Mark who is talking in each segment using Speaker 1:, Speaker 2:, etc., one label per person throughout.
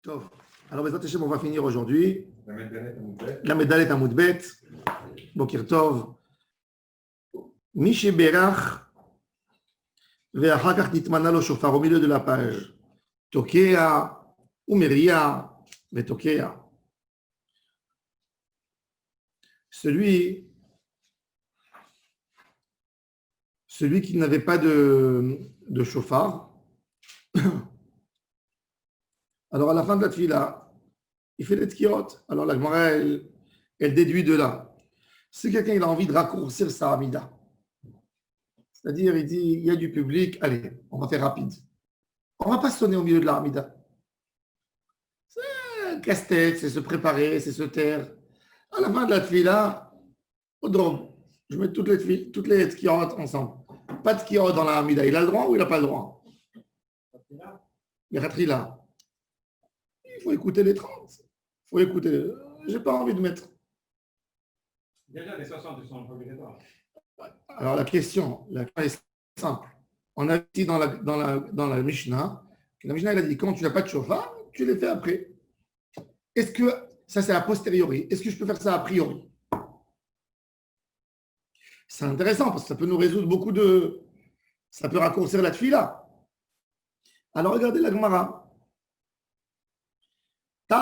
Speaker 1: Tov. Alors, Bezrat Hashem, on va finir aujourd'hui. La Medalet Amoudbet. Bokir Tov. Miché Berach. Ve'achakach nitmana lo shofar. Au milieu de la page. Tokea. Umeria. Vetokea. Celui qui n'avait pas de shofar. Alors, à la fin de la tefila, il fait les tkiot. Alors, la Gemara, elle déduit de là. Si quelqu'un il a envie de raccourcir sa amida, c'est-à-dire, il dit, il y a du public, allez, on va faire rapide. On ne va pas sonner au milieu de la amida. C'est un casse-tête, c'est se préparer, c'est se taire. À la fin de la tefila, au drôme, je mets toutes les tkiot ensemble. Pas de tkiot dans la amida. Il a le droit ou il n'a pas le droit? Il y a là. Il faut écouter les 30. Il faut écouter. Je n'ai pas envie de mettre.
Speaker 2: Déjà, les 60 sont obligatoires.
Speaker 1: Alors, la question est simple. On a dit dans la Mishnah, que la Mishnah, elle a dit quand tu n'as pas de chauffard, tu les fais après. Est-ce que, ça c'est a posteriori, est-ce que je peux faire ça a priori? C'est intéressant parce que ça peut nous résoudre beaucoup de. Ça peut raccourcir la tefila. Alors, regardez la Gemara. S'il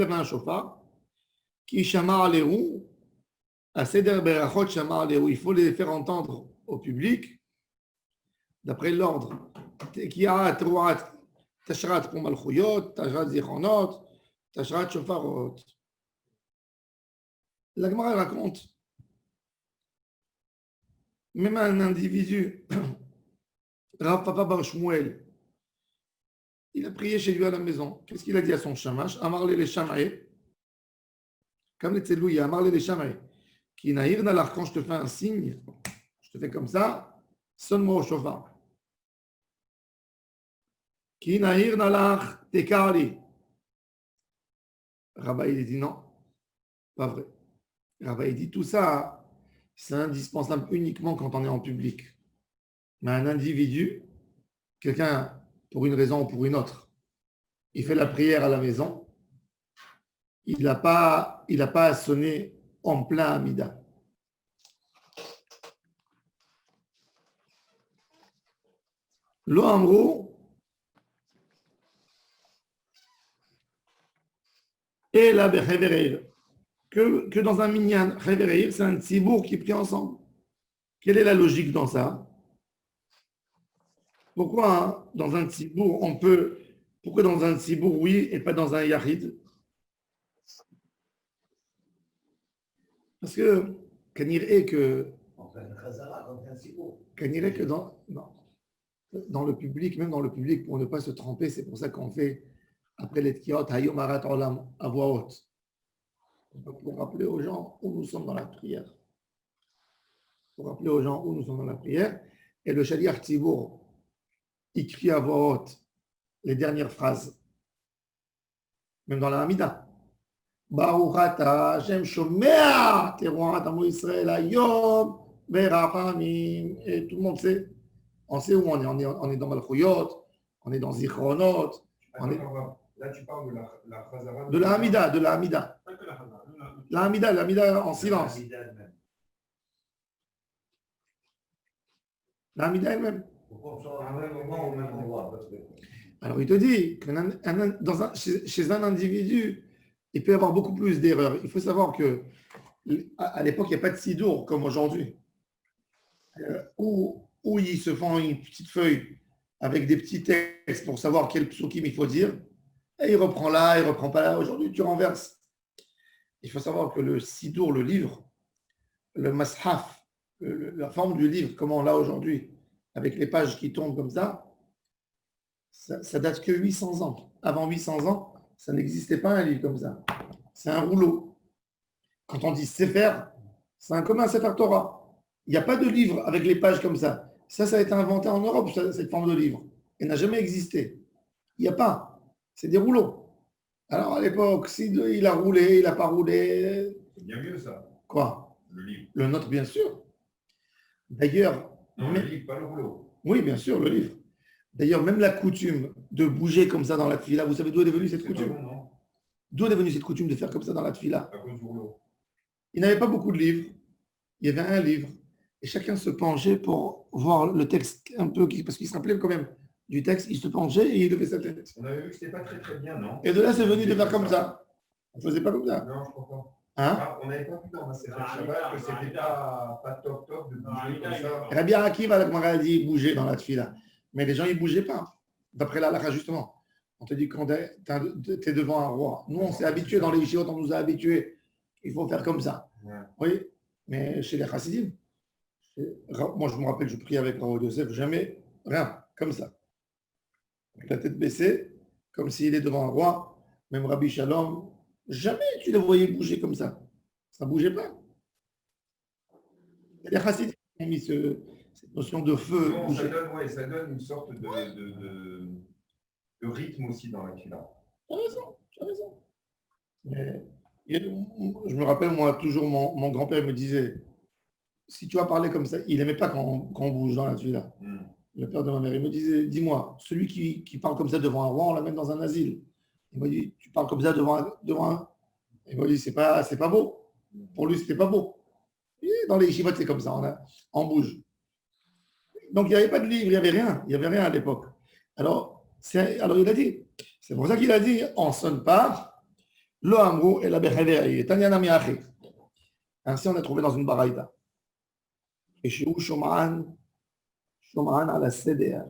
Speaker 1: avait un chauffard, qui shamar lehu, à seder berachot shamar lehu, il faut les faire entendre au public, d'après l'ordre. Tekiat, ruat, tashrat pour malchuyot, tashrat zichronot, tashrat shofarot. La Gemara raconte, même un individu, Rav Papa Bar Shmuel, il a prié chez lui à la maison. Qu'est-ce qu'il a dit à son shamash? Amarle les shamaï. Comme les tzelou, il a amarle les shamaï. Qui nahir nalach, quand je te fais un signe, je te fais comme ça, sonne-moi au shofar. Qui nahir nalach, tekali. Rabbi, il dit non, pas vrai. Rabbi, il dit tout ça, c'est indispensable uniquement quand on est en public. Mais un individu, quelqu'un, pour une raison ou pour une autre, il fait la prière à la maison, il n'a pas à sonner en plein Amida. Lo amrou et la bechevereir. Que dans un minyan, chevereir, c'est un tzibour qui prie ensemble. Quelle est la logique dans ça? Pourquoi dans un tzibour on peut. Pourquoi dans un tzibour oui et pas dans un yahid? Parce que Kaniré que dans le public, même dans le public, pour ne pas se tromper, c'est pour ça qu'on fait après les tkiot, hayom arat olam, à voix haute. Pour rappeler aux gens où nous sommes dans la prière. Pour rappeler aux gens où nous sommes dans la prière. Et le shaliach tzibour, il crie à voix haute les dernières phrases, même dans la Hamida. Baruch ata Hashem shomea teruat amo Israël hayom berachamim. Et tout le monde sait. On sait où on est. On est dans Malchuyot, on est dans Zichronot.
Speaker 2: Là, tu parles de la Chazara.
Speaker 1: De la Hamida, de la Hamida.
Speaker 2: Pas que la Chazara.
Speaker 1: La Hamida en silence. La Hamida elle-même. Alors il te dit que chez un individu, il peut y avoir beaucoup plus d'erreurs. Il faut savoir que à l'époque, il n'y a pas de sidour comme aujourd'hui. Où ils se font une petite feuille avec des petits textes pour savoir quel psukim il faut dire. Et il reprend là, il reprend pas là. Aujourd'hui, tu renverses. Il faut savoir que le sidour, le livre, le mashaf, la forme du livre, comme on l'a aujourd'hui, avec les pages qui tombent comme ça date que 800 ans. Avant 800 ans, ça n'existait pas un livre comme ça. C'est un rouleau. Quand on dit Sefer, c'est comme un Sefer Torah. Il n'y a pas de livre avec les pages comme ça. Ça a été inventé en Europe, cette forme de livre. Elle n'a jamais existé. Il n'y a pas. C'est des rouleaux. Alors à l'époque, s'il a roulé, il n'a pas roulé.
Speaker 2: C'est bien mieux ça.
Speaker 1: Quoi?
Speaker 2: Le livre.
Speaker 1: Le nôtre, bien sûr. D'ailleurs.
Speaker 2: Non, le livre, pas le rouleau.
Speaker 1: Oui, bien sûr, le livre. D'ailleurs, même la coutume de bouger comme ça dans la tefila, vous savez d'où est venue cette
Speaker 2: C'est pas
Speaker 1: coutume?
Speaker 2: bon, non?
Speaker 1: D'où est venue cette coutume de faire comme ça dans la tefila?
Speaker 2: À cause du rouleau.
Speaker 1: Il n'avait pas beaucoup de livres. Il y avait un livre. Et chacun se penchait pour voir le texte un peu, parce qu'il se rappelait quand même du texte. Il se penchait et il levait sa tête.
Speaker 2: On avait vu que c'était pas très très bien, non?
Speaker 1: Et de là, c'est venu de faire comme ça. On ne faisait pas comme ça.
Speaker 2: Non, je crois pas.
Speaker 1: Hein?
Speaker 2: Ah, on n'avait pas vu dans la Sefer Shabbat que c'était pas top top de bouger comme ça.
Speaker 1: Rabbi Akiva, la Gemara a dit bouger dans la tefila. Mais les gens, ils ne bougeaient pas. D'après la halakha, justement. On te dit quand tu es devant un roi. Nous, on s'est habitués dans les yeshivot, on nous a habitués. Il faut faire comme ça.
Speaker 2: Ouais.
Speaker 1: Oui, mais chez les chassidim, moi, je me rappelle, je priais avec Rav Yosef, jamais, rien, comme ça. Avec la tête baissée, comme s'il est devant un roi. Même Rabbi Shalom, jamais tu les voyais bouger comme ça. Ça ne bougeait pas. Les chassidim ont mis cette notion de feu.
Speaker 2: Non,
Speaker 1: bouger.
Speaker 2: ça donne une sorte de rythme aussi dans la fila.
Speaker 1: Tu as raison. Mais, je me rappelle, moi, toujours, mon grand-père me disait, si tu vas parler comme ça, il n'aimait pas quand on bouge dans la fila. Le père de ma mère, il me disait, dis-moi, celui qui parle comme ça devant un roi, on l'amène dans un asile. Il m'a dit, tu parles comme ça devant un... Il m'a dit, c'est pas beau. Pour lui, c'était pas beau. Et dans les yeshivot, c'est comme ça, on bouge. Donc, il n'y avait pas de livre, il n'y avait rien. Il n'y avait rien à l'époque. Alors, il a dit, c'est pour ça qu'il a dit, on ne sonne pas, lo amrou et la bechaverai, tanyana miachi. Ainsi, on est trouvé dans une baraïda. Et chez où Shoman à la CDR.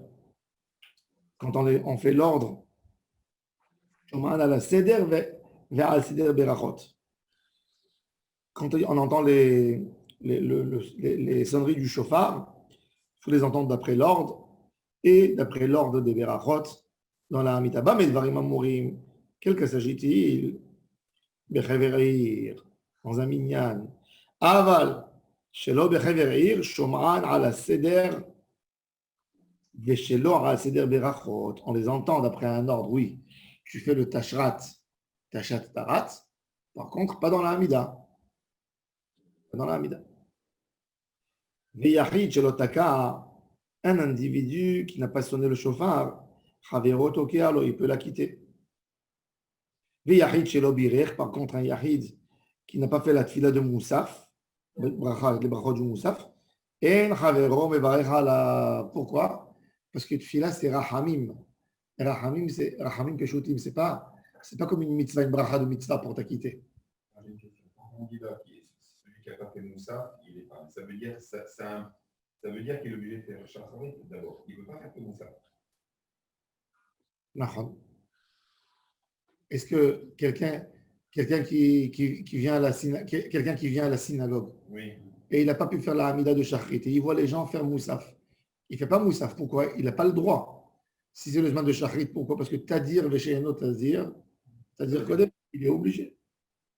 Speaker 1: Quand on fait l'ordre, Shoman à la CDR vers la CDR Berachot. Quand on entend les sonneries du chauffard, il faut les entendre d'après l'ordre et d'après l'ordre des Berachot dans la Amitabah, mais Dvarim Amurim. Quel que s'agit-il? Bechaverir, dans un minyan. Aval, Shelo Bechaverir, Shoman à la CDR. On les entend d'après un ordre, oui. Tu fais le tashrat, tachat tarat. Par contre, pas dans la hamida. Pas dans la hamida. Veyachid shelotaka, un individu qui n'a pas sonné le chauffard, chavero tokealo, il peut la quitter. Veyachid shelobirer, par contre, un yachid qui n'a pas fait la tfila de Moussaf, les brachot du Moussaf, en chavero mevarecha la. Pourquoi? Parce que tfila, c'est rahamim. Rahamim, c'est rahamim peshutim. C'est pas comme une mitzvah, une bracha de mitzvah pour t'acquitter.
Speaker 2: On dit là, celui qui n'a pas fait Moussa, il est pas. Ça veut dire qu'il est obligé de faire Shacharit d'abord. Il ne veut pas faire que Moussa.
Speaker 1: Est-ce que quelqu'un qui vient à la synagogue,
Speaker 2: oui,
Speaker 1: et il n'a pas pu faire la hamida de Shachrit, et il voit les gens faire Moussaf, il ne fait pas Moussaf. Pourquoi? Il n'a pas le droit. Si c'est le zman de Shachrit, pourquoi? Parce que Tadir, Veshéano, Tadir Kodem, il est obligé.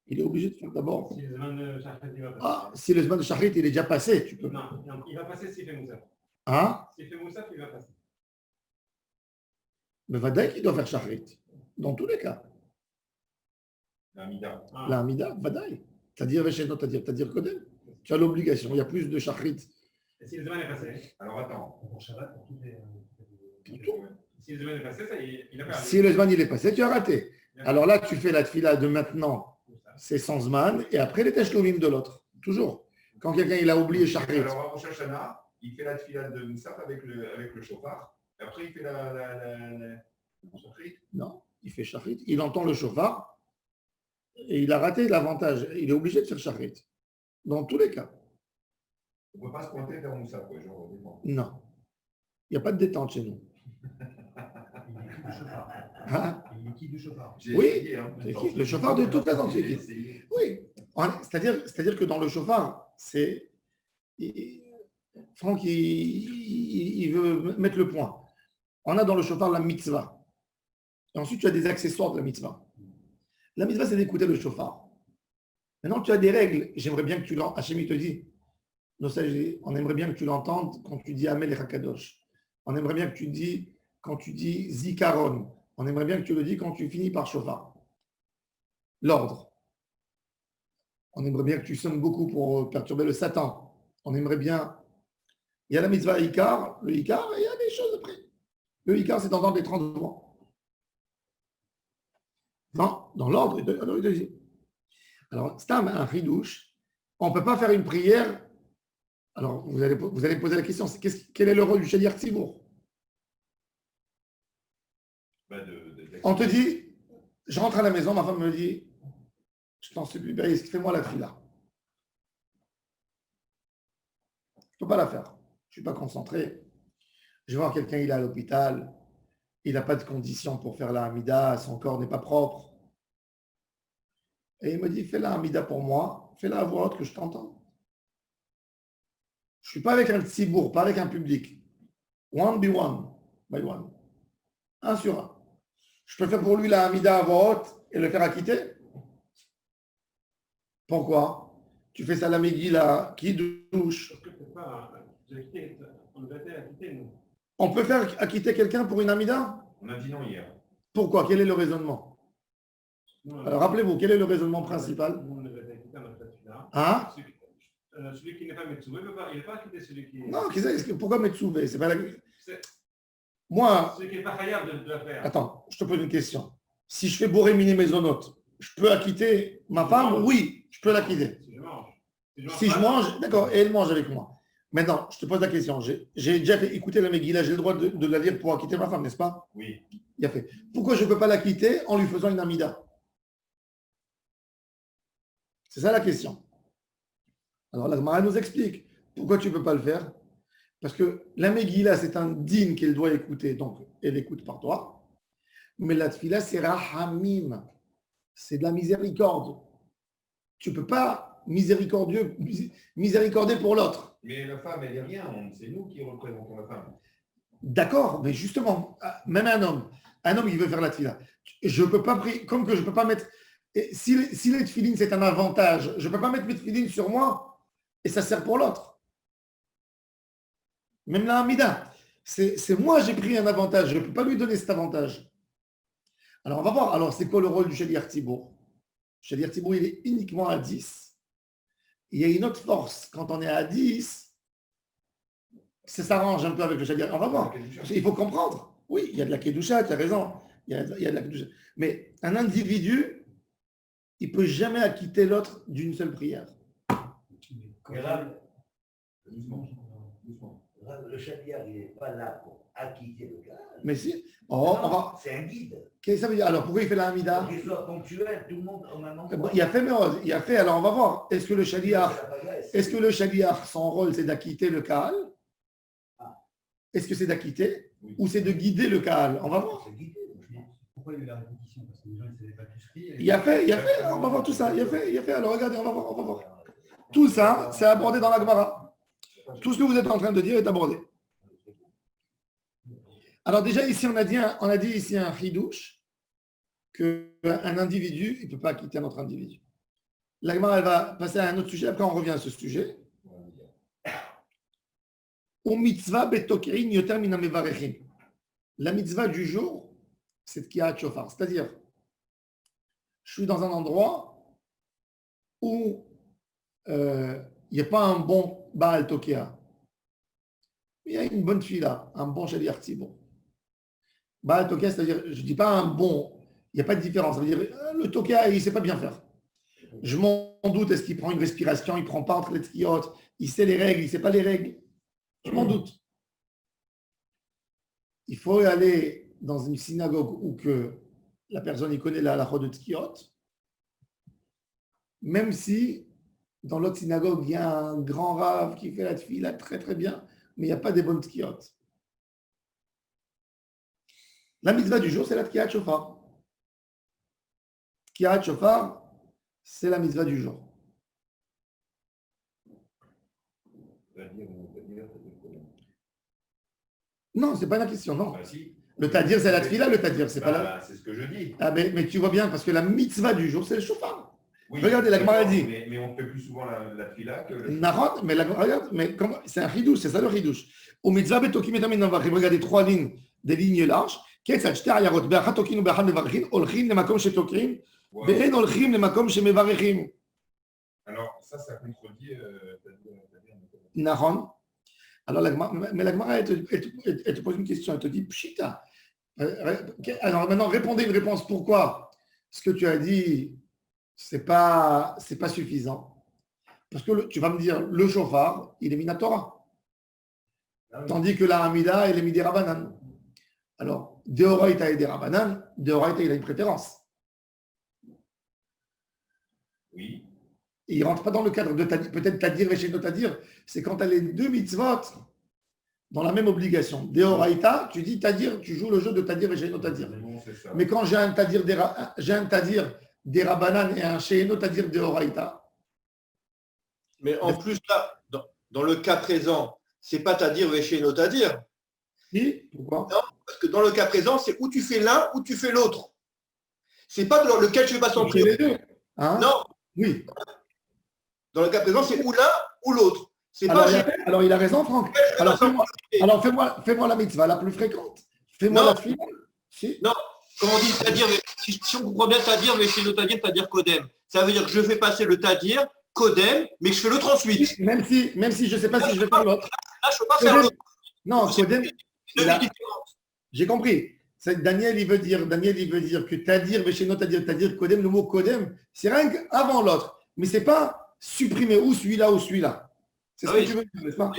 Speaker 1: Il est obligé de faire d'abord.
Speaker 2: Si le zman de Shachrit, il va passer.
Speaker 1: Ah, si le zman de Shachrit, il est déjà passé, tu peux.
Speaker 2: Non, il va passer s'il fait Moussaf.
Speaker 1: Hein?
Speaker 2: S'il fait Moussaf, il va passer.
Speaker 1: Mais Vadaï qui doit faire Shachrit, dans tous les cas.
Speaker 2: La Hamida.
Speaker 1: La Hamida, Vadaï. Tadir, Veshéano, Tadir Kodem. Tu as l'obligation. Il y a plus de Shachrit.
Speaker 2: Et si le zman est passé? Alors attends. Pour Shabbat, pour tous les. Si le zman est passé, ça, il a perdu.
Speaker 1: Si le zman il est passé, tu as raté. Alors là, tu fais la tfila de maintenant, c'est sans zman, et après les teshuvim de l'autre. Toujours. Quand quelqu'un il a oublié Shachrit.
Speaker 2: Alors à Rosh Hashanah, il fait la tfila de Moussaf avec le chauffard. Et après, il fait la Shachrit.
Speaker 1: Non, il fait Shachrit. Il entend le chauffard et il a raté l'avantage. Il est obligé de faire Shachrit. Dans tous les cas.
Speaker 2: On ne peut pas se pointer vers Moussa, quoi, genre.
Speaker 1: Non. Il n'y a pas de détente chez nous.
Speaker 2: Il est qui du chauffard?
Speaker 1: Oui, le chauffard de toute façon. Oui. C'est-à-dire que dans le chauffard, c'est. Franck, il veut mettre le point. On a dans le chauffard la mitzvah. Et ensuite, tu as des accessoires de la mitzvah. La mitzvah, c'est d'écouter le chauffard. Maintenant, tu as des règles. J'aimerais bien que tu l'entendes. Hachem, il te dit. On aimerait bien que tu l'entendes quand tu dis Amel et Hakadosh. On aimerait bien que tu dis quand tu dis Zikaron. On aimerait bien que tu le dis quand tu finis par Shofar. L'ordre. On aimerait bien que tu sonnes beaucoup pour perturber le Satan. On aimerait bien. Il y a la mitzvah Ikar, le Ikar, et il y a des choses après. Le Icar, c'est d'entendre les 30 devant. Non, dans l'ordre, il te dit. Alors, c'est un ridouche. On ne peut pas faire une prière. Alors, vous allez me poser la question, quel est le rôle du Shadir Tzibour? On te dit, je rentre à la maison, ma femme me dit, je t'en supplie, fais-moi la fila. Je ne peux pas la faire. Je ne suis pas concentré. Je vais voir quelqu'un, il est à l'hôpital, il n'a pas de conditions pour faire la Hamida, son corps n'est pas propre. Et il me dit, fais la Hamida pour moi, fais-la à voix haute que je t'entends. Je ne suis pas avec un tzibour, pas avec un public. One by one, by one. Un sur un. Je peux faire pour lui la Hamida à voix haute et le faire acquitter. Pourquoi? Tu fais ça la Megillah, qui douche. On peut faire acquitter quelqu'un pour une Hamida?
Speaker 2: On a dit non hier.
Speaker 1: Pourquoi? Quel est le raisonnement? Alors rappelez-vous, quel est le raisonnement principal? Hein?
Speaker 3: Celui qui n'est pas Metsouvé, il n'est pas acquitté celui qui est.
Speaker 1: Non, pourquoi Metsouvé? C'est pas la... Moi.
Speaker 3: Celui qui n'est pas khayab de la faire.
Speaker 1: Attends, je te pose une question. Si je fais bourrer mini maisonnote, je peux acquitter ma femme? Oui, je peux l'acquitter. Si je mange, d'accord, et elle mange avec moi. Maintenant, je te pose la question. J'ai déjà écouté la Megillah, j'ai le droit de la lire pour acquitter ma femme, n'est-ce pas?
Speaker 2: Oui.
Speaker 1: Il a fait. Pourquoi je ne peux pas l'acquitter en lui faisant une Amida? C'est ça la question. Alors la Gemara nous explique pourquoi tu ne peux pas le faire. Parce que la Megillah, c'est un dîne qu'elle doit écouter, donc elle écoute par toi. Mais la Tfila, c'est Rahamim. C'est de la miséricorde. Tu ne peux pas miséricordier pour l'autre.
Speaker 2: Mais la femme, elle n'est rien. C'est nous qui représentons la femme.
Speaker 1: D'accord, mais justement, même un homme qui veut faire la Tfila, je ne peux pas prier, comme que je ne peux pas mettre. Si les tfilines, c'est un avantage, je ne peux pas mettre mes tfilines sur moi et ça sert pour l'autre. Même la Hamida, c'est moi, j'ai pris un avantage, je ne peux pas lui donner cet avantage. Alors, on va voir. Alors, c'est quoi le rôle du Shadir Tzibour? Le Shadir Tzibour, il est uniquement à 10. Il y a une autre force. Quand on est à 10, ça s'arrange un peu avec le Shadir. On va voir. Il faut comprendre. Oui, il y a de la Kedusha, tu as raison. Il y a de la Kedusha. Mais un individu, il ne peut jamais acquitter l'autre d'une seule prière.
Speaker 4: Le Shadir, il n'est pas là pour acquitter le cas.
Speaker 1: Mais si.
Speaker 4: C'est un guide.
Speaker 1: Qu'est-ce que ça veut dire? Alors, pourquoi il fait la Hamida?
Speaker 4: Pour qu'il soit ponctuel, tout le monde en un endroit.
Speaker 1: Il a fait Meroz. Il a fait. Alors, on va voir. Est-ce que le Shaliach, son rôle, c'est d'acquitter le Kaal? Est-ce que c'est d'acquitter? Ou c'est de guider le Kaal? On va voir.
Speaker 5: Pourquoi il y a eu la répétition? Parce que les gens ne savaient pas tous lire.
Speaker 1: Il a fait. On va voir tout ça. Il a fait. Alors, regardez, on va voir. Tout ça, c'est abordé dans la Gemara. Tout ce que vous êtes en train de dire est abordé. Alors déjà, ici, on a dit ici un chidouche, qu'un individu, il ne peut pas quitter un autre individu. La Gemara, elle va passer à un autre sujet, après on revient à ce sujet. La mitzvah du jour, c'est Tkiat Shofar. C'est-à-dire, je suis dans un endroit où il n'y a pas un bon Baal Tokea. Il y a une bonne fila, un bon Shadir Tzibour. Baal Tokea, c'est-à-dire, je ne dis pas un bon, il n'y a pas de différence. Ça veut dire, le Tokea, il ne sait pas bien faire. Je m'en doute, est-ce qu'il prend une respiration, il ne prend pas entre les tkiotes, il sait les règles, il ne sait pas les règles. Je m'en doute. Il faut aller dans une synagogue où que la personne il connaît la halakha de tkiot, même si dans l'autre synagogue, il y a un grand rave qui fait la tfila très très bien, mais il n'y a pas des bonnes tkiot. La mitzvah du jour, c'est la tkiat shofar. Tkiat shofar, c'est la mitzvah du jour. Non, ce n'est pas la question, non.
Speaker 2: Bah, si.
Speaker 1: Le tadir, c'est la tfila, le tadir, c'est pas la...
Speaker 2: C'est ce que je dis.
Speaker 1: Ah, mais tu vois bien, parce que la mitzvah du jour, c'est le shofar.
Speaker 2: Oui,
Speaker 1: regardez, la Gemara dit.
Speaker 2: Mais on fait plus souvent la tfila que le.
Speaker 1: Narod, mais regarde, c'est un chidouche, c'est ça le chidouche. Au mitzvah betokim et tamin navachim, regardez 3 lignes, des lignes larges. Ketzad shte ayarot be'achat tokin u'be'achat mevarechim, olchim lemakom shetokim, ve'en olchim lemakom shemevarechim.
Speaker 2: Alors, ça contredit.
Speaker 1: Narod. Alors, mais la Gemara, elle te pose une question, elle te dit, pshita. Alors maintenant, répondez une réponse. Pourquoi ce que tu as dit, c'est pas suffisant? Parce que tu vas me dire, le chauffard, il est minatora. Tandis que la Hamida, elle est midera banan. Alors, Deoraita et Derabanan, Deoraita, il a une préférence.
Speaker 2: Oui.
Speaker 1: Et il ne rentre pas dans le cadre de peut-être Tadir et Sheno Tadir, c'est quand tu as les deux mitzvot dans la même obligation. Deoraita, tu dis Tadir, tu joues le jeu de Tadir et Sheno Tadir.
Speaker 2: Bon, c'est ça.
Speaker 1: Mais quand j'ai un Tadir Derabanan et un Sheno Tadir Deoraita.
Speaker 6: Mais en plus, là, dans le cas présent, c'est pas Tadir Vesheno Tadir.
Speaker 1: Oui, pourquoi?
Speaker 6: Non, parce que dans le cas présent, c'est où tu fais l'un ou tu fais l'autre. C'est pas dans lequel tu fais pas son
Speaker 1: Tu fais les
Speaker 6: priorité.
Speaker 1: deux. Hein?
Speaker 6: Non,
Speaker 1: Oui.
Speaker 6: dans le cas présent, c'est ou l'un ou l'autre. C'est
Speaker 1: Alors,
Speaker 6: pas
Speaker 1: alors, il a raison, Franck. Alors, fais-moi la mitzvah la plus fréquente. Fais-moi
Speaker 6: Non.
Speaker 1: la finale. Si.
Speaker 6: Non, comme on dit, Tadir, si on comprend bien Tadir Vesheno Tadir, Tadir Kodem. Ça veut dire que je fais passer le Tadir, Kodem, mais que je fais l'autre ensuite.
Speaker 1: Même si je ne sais pas si je vais faire l'autre.
Speaker 6: Là, je ne peux pas faire l'autre.
Speaker 1: Non, Kodem,
Speaker 6: C'est
Speaker 1: il a-
Speaker 6: une différence.
Speaker 1: j'ai compris. Daniel, il veut dire que Tadir, Vesheno, Tadir, Kodem, le mot Kodem, c'est rien qu'avant l'autre. Mais ce n'est pas supprimer ou celui-là ou celui-là. C'est ce
Speaker 6: Ah oui.
Speaker 1: que tu veux dire, n'est-ce pas?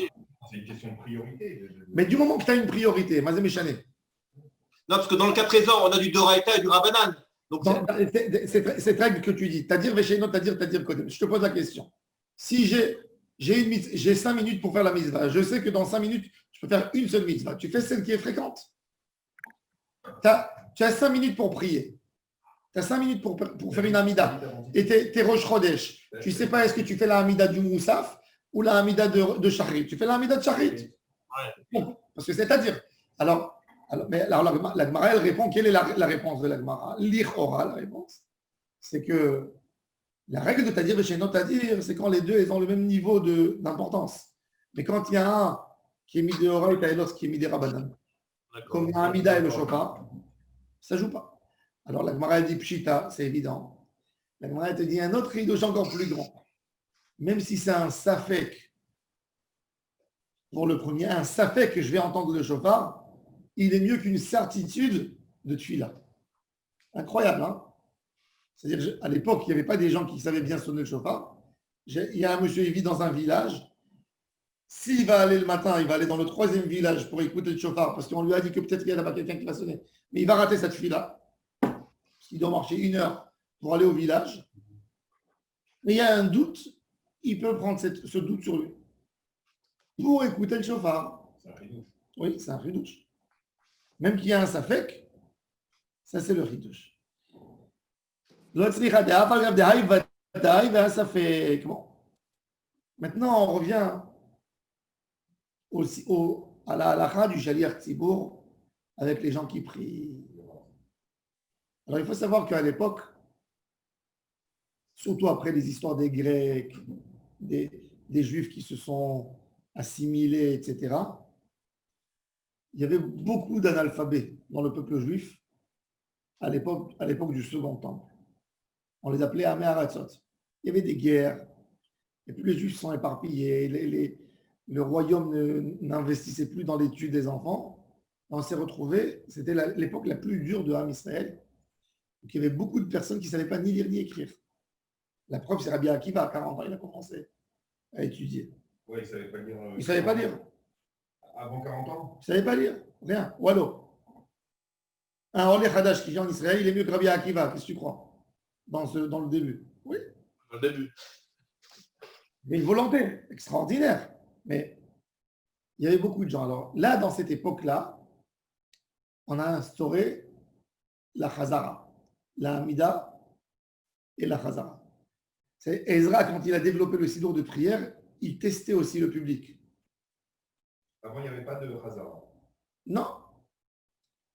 Speaker 2: C'est une question de priorité.
Speaker 1: Mais du moment que tu as une priorité, Mazem Echané,
Speaker 6: Non, parce que dans le cas présent, on a du Doraita et du Rabanan. Donc,
Speaker 1: cette règle que tu dis, Tadir, Vesheno, Tadir, Kodem, je te pose la question. Si j'ai 5 minutes pour faire la mitzvah, je sais que dans 5 minutes, je peux faire une seule mitzvah. Tu fais celle qui est fréquente. Tu as 5 minutes pour prier. Tu as 5 minutes pour faire une amida. Et tu es Rosh Chodesh. Tu ne sais pas est-ce que tu fais la amida du Moussaf ou la amida de Shachrit. Tu fais la amida de Shachrit. Parce que c'est-à-dire. Alors la Gemara, elle répond. Quelle est la réponse de la Gemara? L'Ichora, la réponse. C'est que la règle de Tadir et Sheno Tadir, c'est quand les deux ils ont le même niveau d'importance. Mais quand il y a un qui est mis de Horaïta et l'autre qui est mis des Rabbanan, comme Hamida et le Shofar, ça ne joue pas. Alors la Gemara dit Pshita, c'est évident. La Gemara te dit un autre rideau encore plus grand. Même si c'est un Safek, pour le premier, un Safek que je vais entendre le Shofar, il est mieux qu'une certitude de Tfila. Incroyable, hein? C'est-à-dire, à l'époque, il n'y avait pas des gens qui savaient bien sonner le Shofar. Il y a un monsieur, il vit dans un village. S'il va aller le matin, il va aller dans le 3e village pour écouter le chauffard, parce qu'on lui a dit que peut-être qu'il n'y a pas quelqu'un qui va sonner. Mais il va rater cette fille-là, parce qu'il doit marcher 1 heure pour aller au village. Mais il y a un doute, il peut prendre ce doute sur lui pour écouter le chauffard.
Speaker 2: C'est un ridouche.
Speaker 1: Oui, c'est un ridouche. Même qu'il y a un safek, ça c'est le ridouche. Maintenant, on revient à la halakha du Shaliach Tzibour avec les gens qui prient. Alors, il faut savoir qu'à l'époque, surtout après les histoires des Grecs, des Juifs qui se sont assimilés, etc., il y avait beaucoup d'analphabets dans le peuple juif à l'époque du Second Temple. On les appelait Amé Aratzot. Il y avait des guerres, et puis les Juifs sont éparpillés, le royaume n'investissait plus dans l'étude des enfants. On s'est retrouvés, c'était l'époque la plus dure de Ham Israël. Donc, il y avait beaucoup de personnes qui ne savaient pas ni lire ni écrire. La preuve, c'est Rabbi Akiva, à 40 ans, il a commencé à étudier.
Speaker 2: Oui, il ne savait pas lire.
Speaker 1: Il ne savait pas lire.
Speaker 2: Avant 40 ans?
Speaker 1: Il ne savait pas lire, rien. Wallo. Un Olé Hadash qui vient en Israël, il est mieux que Rabbi Akiva, qu'est-ce que tu crois? Dans le début. Oui.
Speaker 6: au début.
Speaker 1: Il y a une volonté extraordinaire. Mais il y avait beaucoup de gens. Alors là, dans cette époque-là, on a instauré la Chazara, la Hamida et la Chazara. C'est Ezra, quand il a développé le sidour de prière, il testait aussi le public.
Speaker 2: Avant, il n'y avait pas de hasard.
Speaker 1: Non.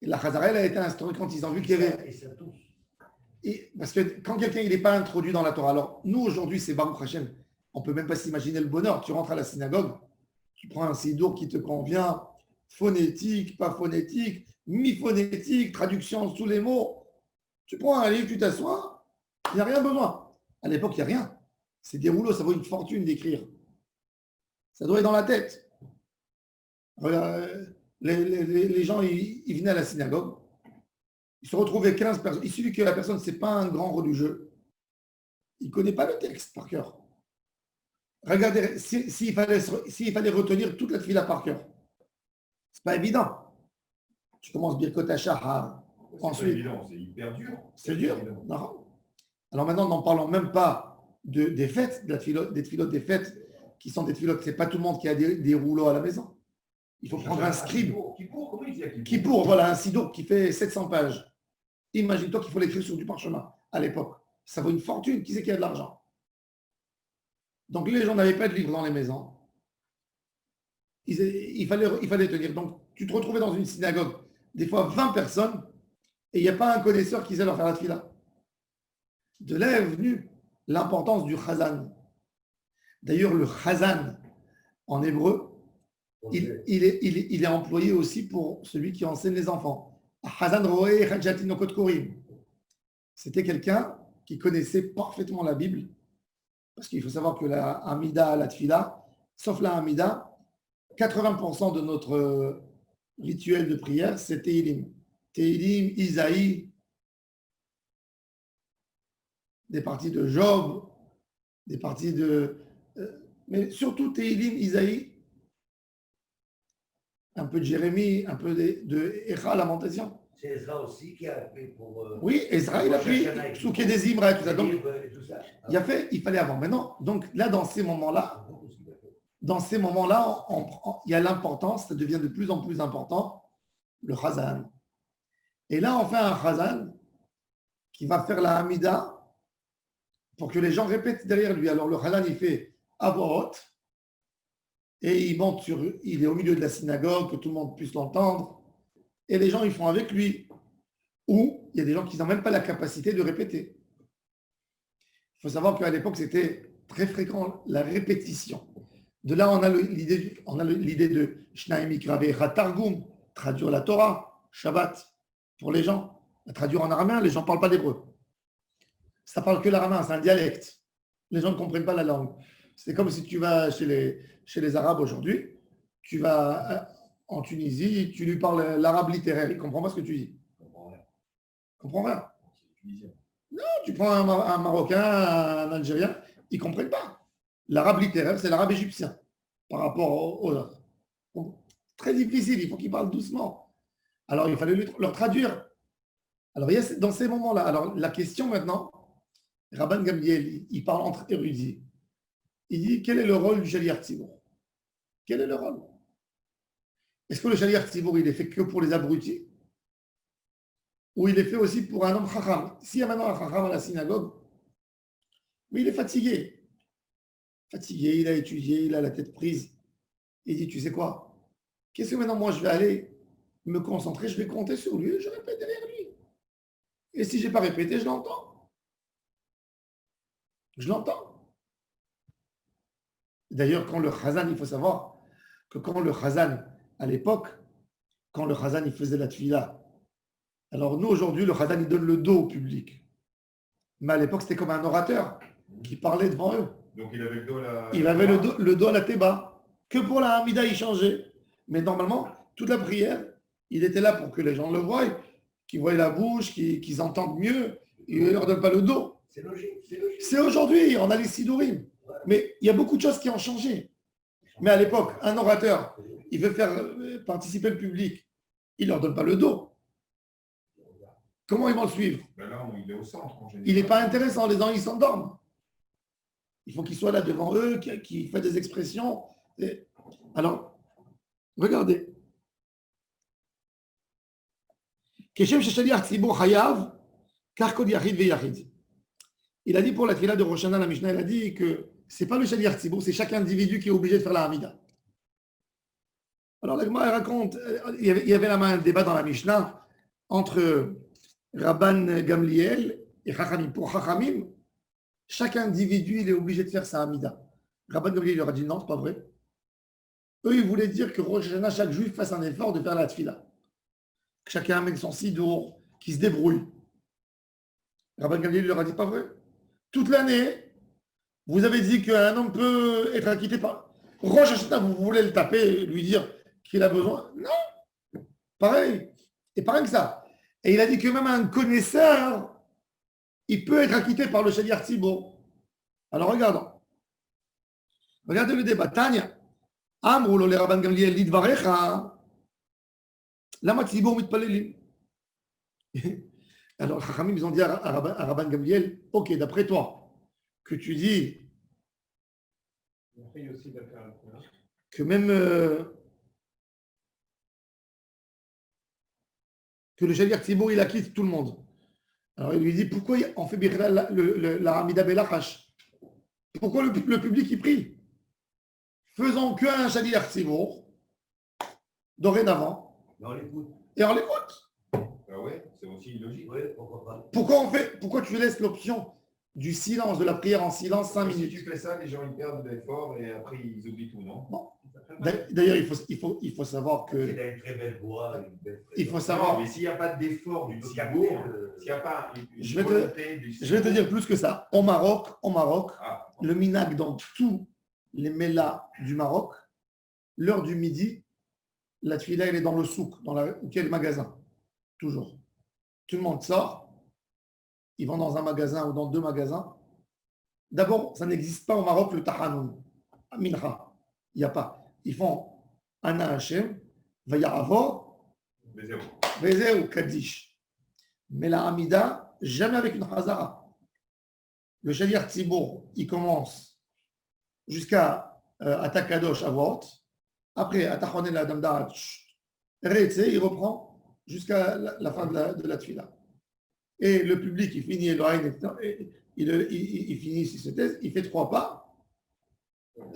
Speaker 1: Et la Chazara, elle a été instaurée quand ils ont vu qu'il y avait...
Speaker 4: Et ça tous.
Speaker 1: Parce que quand quelqu'un n'est pas introduit dans la Torah, alors nous aujourd'hui c'est Baruch Hashem, on ne peut même pas s'imaginer le bonheur. Tu rentres à la synagogue, tu prends un sidour qui te convient, phonétique, pas phonétique, mi-phonétique, traduction sous les mots. Tu prends un livre, tu t'assois, il n'y a rien besoin. À l'époque, il n'y a rien. C'est des rouleaux, ça vaut une fortune d'écrire. Ça doit être dans la tête. Regarde, les gens, ils venaient à la synagogue, ils se retrouvaient 15 personnes. Il suffit que la personne, ce n'est pas un grand religieux, il ne connaît pas le texte par cœur. Regardez, s'il fallait retenir toute la tefila par cœur, ce n'est pas évident. Tu commences Birkot HaShahar.
Speaker 2: C'est pas
Speaker 1: Ensuite,
Speaker 2: évident, c'est hyper dur.
Speaker 1: c'est dur. Non. Alors maintenant, n'en parlons même pas des fêtes, des tfilotes des fêtes, qui sont des tfilotes. Ce n'est pas tout le monde qui a des rouleaux à la maison. Il faut prendre un scribe.
Speaker 2: Comment il dit
Speaker 1: Kippour, voilà, un sidour qui fait 700 pages. Imagine-toi qu'il faut l'écrire sur du parchemin à l'époque. Ça vaut une fortune. Qui c'est qui a de l'argent? Donc les gens n'avaient pas de livres dans les maisons. Il fallait tenir. Donc tu te retrouvais dans une synagogue, des fois 20 personnes, et il n'y a pas un connaisseur qui sait leur faire la tefila. De là est venue l'importance du chazan. D'ailleurs, le chazan, en hébreu, il est employé aussi pour celui qui enseigne les enfants. Chazan roé chadjati no kot korim. C'était quelqu'un qui connaissait parfaitement la Bible, parce qu'il faut savoir que la Hamida, la tefila, sauf la Hamida, 80% de notre rituel de prière, c'est Teilim. Teilim, Isaïe, des parties de Job, des parties de... mais surtout Teilim, Isaïe, un peu de Jérémie, un peu de Echa, Lamentation.
Speaker 4: C'est Ezra aussi qui a appris pour.
Speaker 1: Oui, Ezra, il a pris Souké des Imra et tout ça. Donc,
Speaker 4: tout ça.
Speaker 1: il fallait avant. Maintenant, donc là, dans ces moments-là, il y a l'importance, ça devient de plus en plus important, le Chazan. Et là, on fait un Chazan qui va faire la Hamida pour que les gens répètent derrière lui. Alors, le Chazan, il fait à voix haute et il est au milieu de la synagogue, que tout le monde puisse l'entendre. Et les gens, ils font avec lui. Ou il y a des gens qui n'ont même pas la capacité de répéter. Il faut savoir qu'à l'époque, c'était très fréquent la répétition. De là, on a l'idée de Shnaim Mikra Ve'echa Targum, traduire la Torah, Shabbat, pour les gens. La traduire en araméen, les gens ne parlent pas d'hébreu. Ça ne parle que l'araméen, c'est un dialecte. Les gens ne comprennent pas la langue. C'est comme si tu vas chez les Arabes aujourd'hui, tu vas en Tunisie, tu lui parles l'arabe littéraire, il ne comprend pas ce que tu dis. Il ne comprend rien. Non, tu prends un Marocain, un Algérien, ils ne comprennent pas. L'arabe littéraire, c'est l'arabe égyptien par rapport aux autres. Donc, très difficile, il faut qu'ils parlent doucement. Alors, il fallait leur traduire. Alors, il y a dans ces moments-là, alors la question maintenant, Rabban Gamliel, il parle entre érudits. Il dit, quel est le rôle du Shaliach Tzibour? Quel est le rôle? Est-ce que le Shaliach Tzibour, il est fait que pour les abrutis? Ou il est fait aussi pour un homme chacham? S'il y a maintenant un chacham à la synagogue, mais il est fatigué. Fatigué, il a étudié, il a la tête prise. Il dit, tu sais quoi? Qu'est-ce que maintenant moi je vais aller me concentrer, je vais compter sur lui, je répète derrière lui. Et si je n'ai pas répété, je l'entends. Je l'entends. D'ailleurs, quand le Chazan, il faut savoir que quand le Chazan, à l'époque, quand le Chazan, il faisait la tefila, alors nous, aujourd'hui, le Chazan, il donne le dos au public. Mais à l'époque, c'était comme un orateur qui parlait devant eux.
Speaker 2: Donc il avait le dos à la...
Speaker 1: Il avait le dos à la théba. Que pour la Hamida, il changeait. Mais normalement, toute la prière, il était là pour que les gens le voient, qu'ils voient la bouche, qu'ils entendent mieux. Il ne leur donne pas le dos.
Speaker 4: C'est logique, c'est logique.
Speaker 1: C'est aujourd'hui, on a les sidourim. Mais il y a beaucoup de choses qui ont changé. Mais à l'époque, un orateur, il veut faire participer le public. Il ne leur donne pas le dos. Comment ils vont le suivre?
Speaker 2: Ben là, il est au centre. En général.
Speaker 1: Il n'est pas intéressant, les gens, ils s'endorment. Il faut qu'il soit là devant eux, qu'il fasse des expressions. Alors, regardez. Il a dit pour la tefila de Rosh Hashanah, la Mishnah, il a dit que ce n'est pas le Shaliach Tzibour, c'est chaque individu qui est obligé de faire la Hamida. Alors la Gemara raconte, il y avait un débat dans la Mishnah entre Rabban Gamliel et Chachamim. Pour Chachamim, chaque individu, il est obligé de faire sa Hamida. Rabban Gamliel leur a dit non, c'est pas vrai. Eux, ils voulaient dire que Rosh Hashanah, chaque juif fasse un effort de faire la tefila. Que chacun amène son sidour, qui se débrouille. Rabban Gamliel leur a dit pas vrai. Toute l'année, vous avez dit qu'un homme peut être acquitté par Rosh Hashanah, vous voulez le taper, lui dire qu'il a besoin. Non, pareil. Et pareil que ça. Et il a dit que même un connaisseur, il peut être acquitté par le Shaliach Tzibor. Alors regardons. Regardez le débat. Tanya. Amrou lo le Rabban Gamliel lidvarecha. Lama Tzibor mitpalelim. Alors, Chachamim, ils ont dit à Rabban Gamliel, ok, d'après toi, que tu dis que même que le Shaliach Tzibor, il acquitte tout le monde. Alors, il lui dit, pourquoi on fait la Hamida Belachash? Pourquoi le public, il prie? Faisons qu'un Shaliach Tzibor, dorénavant,
Speaker 4: Mais on l'écoute.
Speaker 1: et on l'écoute.
Speaker 2: Ah ouais, c'est aussi logique.
Speaker 4: Oui, pourquoi pas.
Speaker 1: Pourquoi tu laisses l'option du silence, de la prière en silence 5
Speaker 2: Si
Speaker 1: minutes?
Speaker 2: tu fais ça, les gens ils perdent de l'effort et après ils oublient tout, non?
Speaker 1: D'ailleurs, il faut savoir
Speaker 4: Il
Speaker 1: que.
Speaker 4: a une très belle voix. Une belle
Speaker 1: Il faut
Speaker 2: Non,
Speaker 1: savoir.
Speaker 2: mais s'il n'y a pas d'effort du
Speaker 4: Il faut
Speaker 2: Tzibor,
Speaker 4: capter le-
Speaker 2: s'il n'y a pas une
Speaker 1: Je vais te-
Speaker 2: volonté du
Speaker 1: Je vais te dire plus que ça. Au Maroc,
Speaker 2: Ah,
Speaker 1: le minag dans tous les mélas du Maroc, l'heure du midi, la tfila, elle est dans le souk, dans quel magasin? Toujours. Tout le monde sort, ils vont dans un magasin ou dans 2 magasins. D'abord, ça n'existe pas au Maroc le tahanoun, mincha. Il n'y a pas. Ils font Ana Hashem, Vayaravo,
Speaker 2: mais zéro.
Speaker 1: Vezé ou Kaddish. Mais la Hamida, jamais avec une Khazara. Le Shaliach Tzibor, il commence jusqu'à Atakadosh à voix haute. Après, Atachone la Damda, il reprend jusqu'à la fin de la tfila. Et le public, il finit il finit si c'était, il fait 3 pas.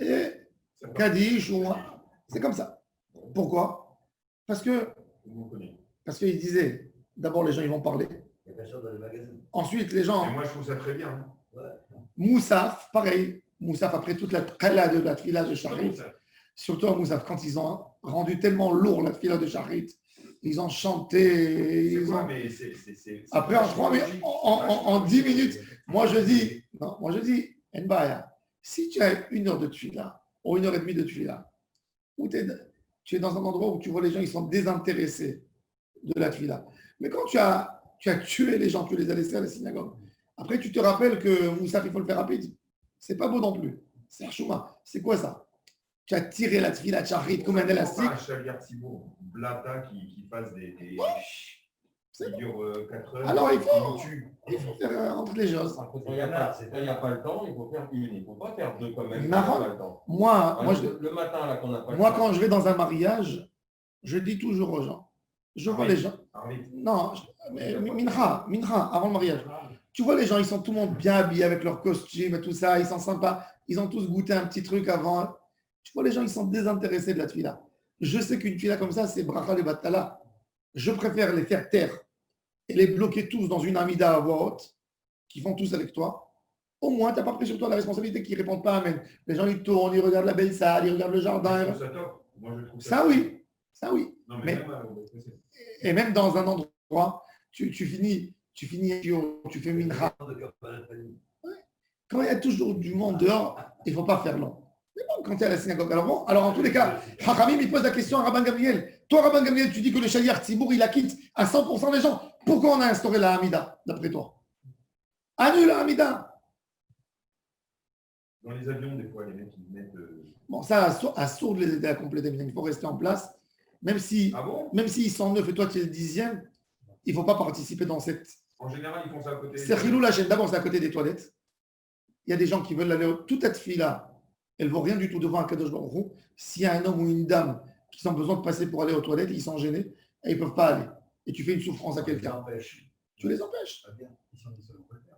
Speaker 1: Et
Speaker 2: C'est pas-
Speaker 1: Kaddish, ou c'est comme ça. Pourquoi? Parce qu'il disait, d'abord les gens ils vont parler.
Speaker 4: Il y a personne dans le magasin.
Speaker 1: Ensuite les gens,
Speaker 2: Mais moi je trouve ça très bien. hein.
Speaker 1: Moussaf, pareil. Moussaf après toute la kala de la tfila de Sharit. Surtout à Moussaf, quand ils ont rendu tellement lourd la tfila de Sharit, ils ont chanté.
Speaker 2: C'est
Speaker 1: Ils
Speaker 2: quoi,
Speaker 1: ont...
Speaker 2: mais
Speaker 1: Après en 3 minutes, en 10 minutes, moi je dis, Nbaya, si tu as 1 heure de tfila, ou 1h30 de tfila, où tu es dans un endroit où tu vois les gens, ils sont désintéressés de la tfila. Mais quand tu as tué les gens, tu les as laissés à la synagogue, après tu te rappelles que Moussaf, il faut le faire rapide. C'est pas beau non plus. C'est Archouma. C'est quoi ça? Tu as tiré la tfila Sharit comme un élastique.
Speaker 2: Un Shaliach Tzibor, Blata qui passe qui dure 4 heures.
Speaker 1: Alors, il faut-
Speaker 2: qui nous tue.
Speaker 1: Il faut faire entre les choses.
Speaker 7: Quand il n'y a pas le temps, il faut faire une. Il ne faut pas faire 2 quand même.
Speaker 1: Marrant.
Speaker 7: Il n'y a pas le temps.
Speaker 1: Moi,
Speaker 7: Le matin, là, qu'on n'a pas le
Speaker 1: moi,
Speaker 7: temps.
Speaker 1: quand je vais dans un mariage, je dis toujours aux gens, je vois les gens.
Speaker 2: Arvit.
Speaker 1: Non, mais mincha, avant le mariage. Tu vois les gens, ils sont tout le monde bien habillés avec leurs costumes et tout ça, ils sont sympas, ils ont tous goûté un petit truc avant. Tu vois les gens, ils sont désintéressés de la tfila. Je sais qu'une tfila comme ça, c'est bracha le batala. Je préfère les faire taire et les bloquer tous dans une amida à voix haute, qui font tous avec toi. Au moins, tu n'as pas pris sur toi la responsabilité qu'ils ne répondent pas amen. Les gens, ils tournent, ils regardent la belle salle, ils regardent le
Speaker 2: Je
Speaker 1: jardin.
Speaker 2: trouve ça top. Moi, je trouve
Speaker 1: Ça oui, ça oui.
Speaker 2: Non,
Speaker 1: Mais-
Speaker 2: même,
Speaker 1: Et même dans un endroit, tu finis, tu fais mincha. Quand il y a toujours du monde dehors, il ne faut pas faire long. Mais bon, quand tu es à la synagogue, alors en tous les cas, Hachamim, il pose la question à Rabban Gamliel. Toi, Rabban Gamliel, tu dis que le Shaliach Tzibor, il acquitte à 100% des gens. Pourquoi on a instauré la Hamida, d'après toi? Annule la Hamida.
Speaker 2: dans les avions, des fois, les mecs, ils mettent.
Speaker 1: Bon, ça, à sourd les aider à compléter, mais il faut rester en place. Même si,
Speaker 2: Ah bon?
Speaker 1: même s'ils sont 9 et toi, tu es le 10e, il ne faut pas participer dans cette.
Speaker 2: En général, ils font ça à côté.
Speaker 1: C'est Chilou la chaîne. D'abord, c'est à côté des toilettes. Il y a des gens qui veulent aller toute cette fille-là. Elle ne vaut rien du tout devant un Kadosh Baruch Hu. S'il y a un homme ou une dame qui ont besoin de passer pour aller aux toilettes, ils sont gênés et ils ne peuvent pas aller. Et tu fais une souffrance à quelqu'un. Tu les empêches.
Speaker 5: Ils sont des seuls, on peut le faire.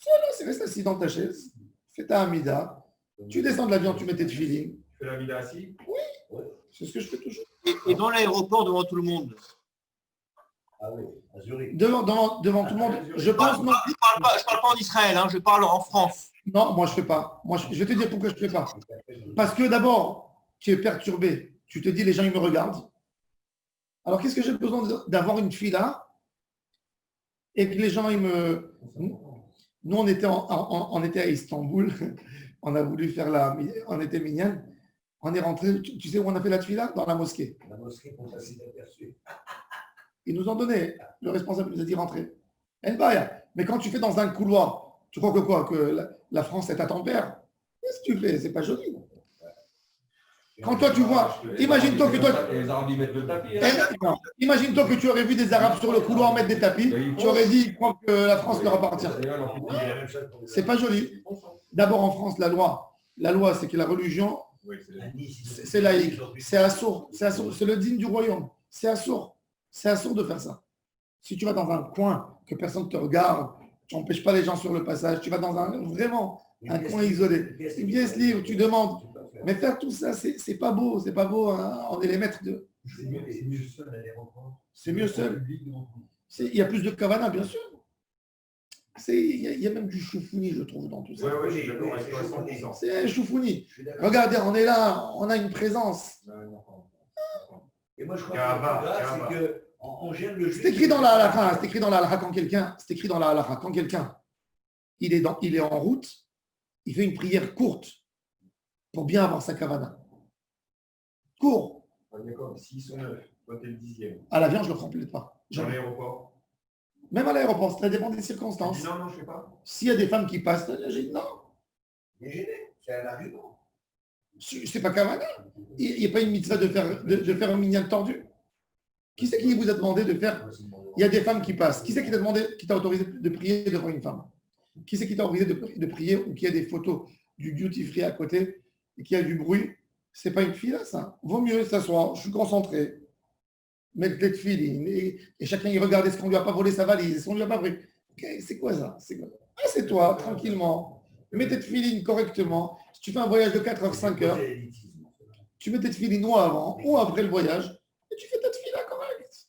Speaker 1: Voilà, c'est reste assis dans ta chaise. Fais ta Hamida. Tu descends de l'avion, tu mets tes tefilines.
Speaker 2: Tu fais la vida assis.
Speaker 1: C'est ce que je fais toujours.
Speaker 6: Et dans l'aéroport, devant tout le monde.
Speaker 4: Ah oui, à Zurich.
Speaker 1: Devant tout le monde, je pense non.
Speaker 6: Je parle pas en Israël, hein, je parle en France.
Speaker 1: Non, moi je ne fais pas. Moi, je vais te dire pourquoi je ne fais pas. Parce que d'abord, tu es perturbé. Tu te dis, les gens, ils me regardent. Alors, qu'est-ce que j'ai besoin d'avoir une fille là et que les gens, ils me... Nous, on était à Istanbul. On a voulu faire on était mignonne. On est rentré, tu sais où on a fait la tefila? Dans la mosquée.
Speaker 4: La mosquée pour passer inaperçu.
Speaker 1: Ils nous ont donné, le responsable nous a dit rentrer. Mais quand tu fais dans un couloir, tu crois que quoi? Que la France est à ton père? Qu'est-ce que tu fais? C'est pas joli. Quand toi tu vois, imagine-toi que toi.
Speaker 7: Les Arabes ils mettent le tapis.
Speaker 1: Non. Imagine-toi que tu aurais vu des Arabes sur le couloir mettre des tapis, tu aurais dit, je crois que la France leur appartient. C'est pas joli. D'abord en France, la loi, c'est que la religion,
Speaker 2: Oui, c'est
Speaker 1: c'est laïque, c'est assourd, c'est le digne du royaume, c'est assourd de faire ça. Si tu vas dans un coin que personne ne te regarde, tu n'empêches pas les gens sur le passage, tu vas dans vraiment un coin isolé, une pièce libre, tu demandes. Mais faire tout ça, c'est pas beau, hein. On est les maîtres de.
Speaker 5: C'est mieux seul à l'aéroport.
Speaker 1: C'est mieux seul.
Speaker 5: Public devant tout le monde.
Speaker 1: Il y a plus de kavana, bien sûr. Il y a même du choufouni, je trouve, dans tout ça.
Speaker 2: Oui, je suis d'accord avec toi à 100%.
Speaker 1: C'est un choufouni.
Speaker 4: Je suis d'accord.
Speaker 1: Regardez, on est là, on a une présence.
Speaker 4: Et moi, je crois
Speaker 2: Karaba,
Speaker 4: que
Speaker 2: Karaba.
Speaker 4: c'est que on gêne le juif.
Speaker 1: C'est écrit dans la halakha, quand quelqu'un, il est en route, il fait une prière courte pour bien avoir sa kavana. Court.
Speaker 2: D'accord, s'ils sont 9, toi t'es le 10e.
Speaker 1: À l'avion, je ne le prends plus pas.
Speaker 2: Dans
Speaker 1: Jamais.
Speaker 2: l'aéroport.
Speaker 1: Même à l'aéroport, ça dépend des
Speaker 2: Tu
Speaker 1: circonstances.
Speaker 2: dis non, je ne fais pas.
Speaker 1: S'il y a des femmes qui passent, j'ai dit non,
Speaker 4: Il est gêné. C'est un argument.
Speaker 1: c'est pas kavana. Il n'y a pas une mitzvah de faire un minyan tordu. Qui c'est qui vous a demandé de faire? Il y a des femmes qui passent. Qui c'est qui t'a demandé, qui t'a autorisé de prier devant une femme? Qui c'est qui t'a autorisé de prier ou qui a des photos du duty free à côté et qui a du bruit? C'est pas une fille là, ça. Vaut mieux s'asseoir. Je suis concentré. Mettre les filles et chacun y regarder ce qu'on lui a pas volé sa valise, ce qu'on lui a pas pris. Okay, c'est quoi ça? C'est toi, tranquillement. Mets tes filines correctement. Si tu fais un voyage de 4 heures, 5 heures, tu mets tes filines ou avant ou après le voyage et tu fais ta fila correcte.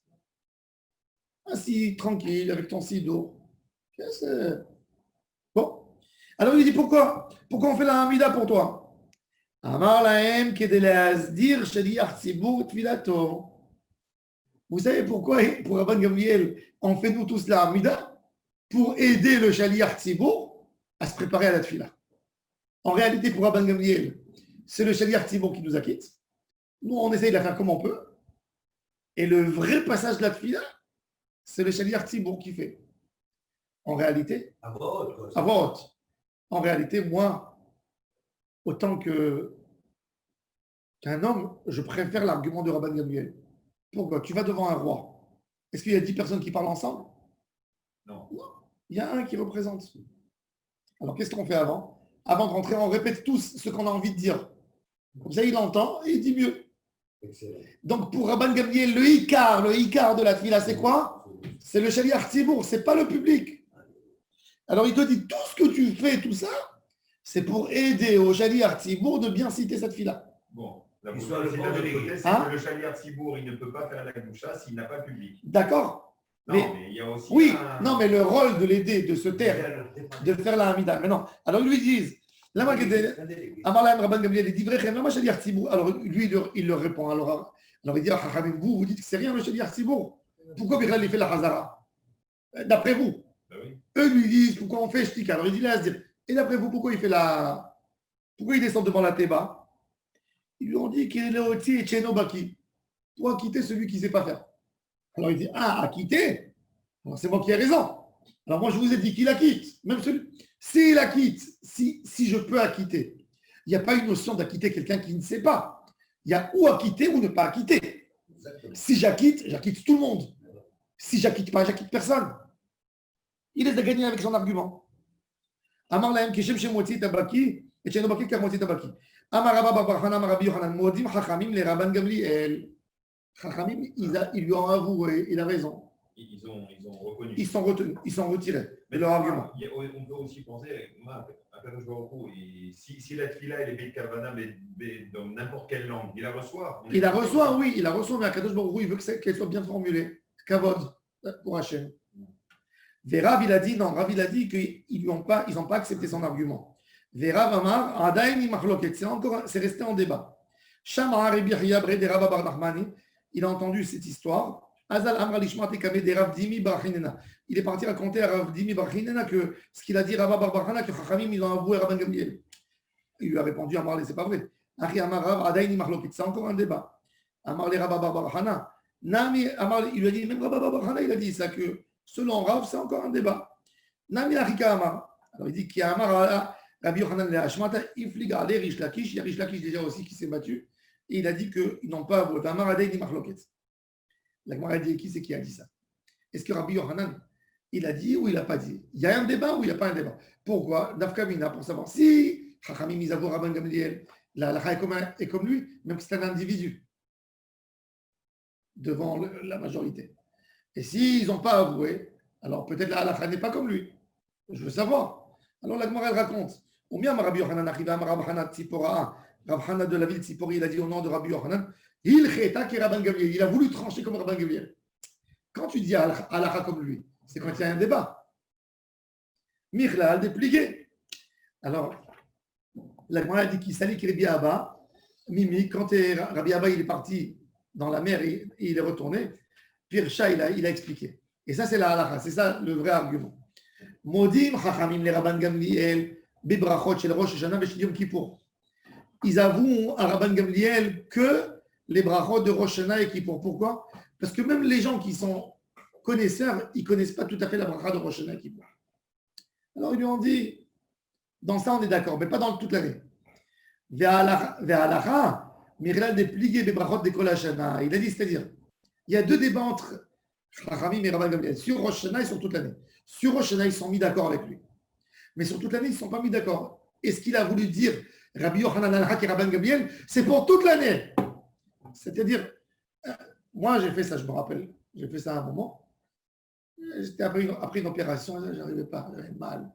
Speaker 1: Assis, tranquille, avec ton sido. Bon. Alors il dit pourquoi? Pourquoi on fait la hamida pour toi? Amar lahem kedeleazdir shaliach tzibur tfilato. Vous savez pourquoi, pour Rabban Gamliel, on fait nous tous la hamida? Pour aider le shaliach tzibur à se préparer à la tfila. En réalité, pour Rabban Gamliel, c'est le shaliach tzibur qui nous acquitte. Nous, on essaye de la faire comme on peut. Et le vrai passage de la tfila, c'est le shaliach tzibur qui fait. En réalité,
Speaker 4: À votre.
Speaker 1: à voix haute. En réalité, moi, autant qu'un homme, je préfère l'argument de Rabban Gamliel. Pourquoi? Tu vas devant un roi. Est-ce qu'il y a 10 personnes qui parlent ensemble?
Speaker 2: Non.
Speaker 1: Il y a un qui représente. Alors, qu'est-ce qu'on fait avant? Avant de rentrer, on répète tous ce qu'on a envie de dire. Comme ça, il entend et il dit mieux.
Speaker 4: Excellent.
Speaker 1: Donc, pour Rabban Gamliel, le Icar de la tfila, c'est quoi? C'est le shaliach tzibur, c'est pas le public. Alors, il te dit, tout ce que tu fais, tout ça, c'est pour aider au shaliach tzibur de bien citer cette fila.
Speaker 2: Bon, la
Speaker 4: Il soit le
Speaker 2: c'est
Speaker 4: bon délégué.
Speaker 2: c'est
Speaker 1: Hein?
Speaker 2: que le chaliar Tzibour, il ne peut pas faire la goucha s'il n'a pas de public.
Speaker 1: D'accord?
Speaker 2: Non,
Speaker 1: Mais-
Speaker 2: mais il y a aussi
Speaker 1: Oui,
Speaker 2: un...
Speaker 1: non, mais le rôle de l'aider, de se taire, de faire la hamida. Mais non. Alors, ils lui disent, alors, lui, il leur répond. Alors il dit, vous dites que c'est rien le shaliach tzibur. Pourquoi Bichal il fait la hazara? D'après vous.
Speaker 2: Bah oui.
Speaker 1: Eux lui disent, pourquoi on fait shtika? Alors il dit là, à se dire, et d'après vous, pourquoi il descend devant la théba? Ils lui ont dit qu'il est oti et cheno baki. Pour acquitter celui qui ne sait pas faire. Alors il dit, acquitter? Alors c'est moi qui ai raison. Alors moi je vous ai dit qu'il acquitte. Même celui. S'il acquitte, si je peux acquitter, il n'y a pas une notion d'acquitter quelqu'un qui ne sait pas. Il y a ou acquitter ou ne pas acquitter. Si j'acquitte tout le monde. Si j'acquitte pas, j'acquitte personne. Il les a gagnés avec son argument. Amar lahem kishem shemotzi tabaki et cheno baki kamotzi tabaki. Amar Rabba bar Bar Chana, Amar Rabbi Yochanan, modim chachamim le Rabban Gamliel. Chachamim, ils lui ont avoué, il a raison.
Speaker 2: Ils ont reconnu.
Speaker 1: Ils sont retenus, ils sont retirés de leur argument.
Speaker 2: On peut aussi penser, moi, à Kadosh Baruch Hu, si la tefila elle est Beit Kavana, mais dans n'importe quelle langue, il la reçoit.
Speaker 1: Il la reçoit, oui, il la reçoit, mais Akadosh Baruch Hu, il veut qu'elle soit bien formulée. Kavod, pour Hachem. Et Rav, il a dit, non, Rav, il a dit qu'ils n'ont pas accepté son argument. Rav Amar, Adaini Machloket, c'est resté en débat. Shamar Rabbi Yahya Bre de Rabba bar Nachmani, il a entendu cette histoire. Azal Amra Lishmat Ekame de Rav Dimi bar Chinena. Il est parti raconter à Rav Dimi bar Chinena que ce qu'il a dit Rabba bar Chana, que Chachamim, ils ont avoué Rabban Gamliel. Il lui a répondu, Amar, c'est pas vrai. Ari Amarav, Adaini Marlokit, c'est encore un débat. Amar le Rabba Bar Hana. Nami, Amar, il lui a dit, même Rabba Bar Hana, il a dit ça, que selon Rav, c'est encore un débat. Nami Arika Amar. Alors il dit qu'il y a Amar, Rabbi Yochanan le Hashmata, Ifliga, Ale Rish Lakish, il y a Rish Lakish déjà aussi qui s'est battu, et il a dit qu'ils n'ont pas avoué. Amar Adaini Marloket. La Gemara a dit, qui c'est qui a dit ça? Est-ce que Rabbi Yochanan, il a dit ou il n'a pas dit? Il y a un débat ou il n'y a pas un débat? Pourquoi? Nafkamina, pour savoir si Chachamim Izavo Rabban Gamliel, la halakha est comme lui, même si c'est un individu, devant la majorité. Et s'ils n'ont pas avoué, alors peut-être la halakha n'est pas comme lui. Je veux savoir. Alors la Gemara, elle raconte. Ou bien Rabbi Yochanan arrive à Rabbi Hanan Tzipora, Rabbi Hanan de la ville de Tzipori, il a dit au nom de Rabbi Yochanan, il a voulu trancher comme Rabban Gamliel. Quand tu dis halakha comme lui, c'est quand il y a un débat. Michlal dépliqué. Alors, la Gemara dit qu'il s'allie Rabbi Abba, Mimi, quand Rabbi Abba il est parti dans la mer et il est retourné, Pirsha il a expliqué. Et ça c'est la halakha, c'est ça le vrai argument. Modim chachamim le Rabban Gamliel bebrachot shel Rosh Hashanah v'shel Yom Kippour. Ils avouent à Rabban Gamliel que les brachot de Rosh Hashanah et Kippour. Pourquoi? Parce que même les gens qui sont connaisseurs, ils ne connaissent pas tout à fait la bracha de Rosh Hashanah et Kippour. Alors ils lui ont dit, dans ça on est d'accord, mais pas dans toute l'année. Ve'alacha, Michal déplié des brachot de Kol Hashanah. Il a dit, c'est-à-dire, il y a deux débats entre Chachamim et Rabban Gamliel, sur Rosh Hashanah et sur toute l'année. Sur Rosh Hashanah, ils sont mis d'accord avec lui. Mais sur toute l'année, ils ne sont pas mis d'accord. Et ce qu'il a voulu dire, Rabbi Yochanan al-Hak et Rabban Gamliel, c'est pour toute l'année. C'est-à-dire, moi j'ai fait ça, je me rappelle, j'ai fait ça à un moment. J'étais après une opération, je n'arrivais pas, j'avais mal.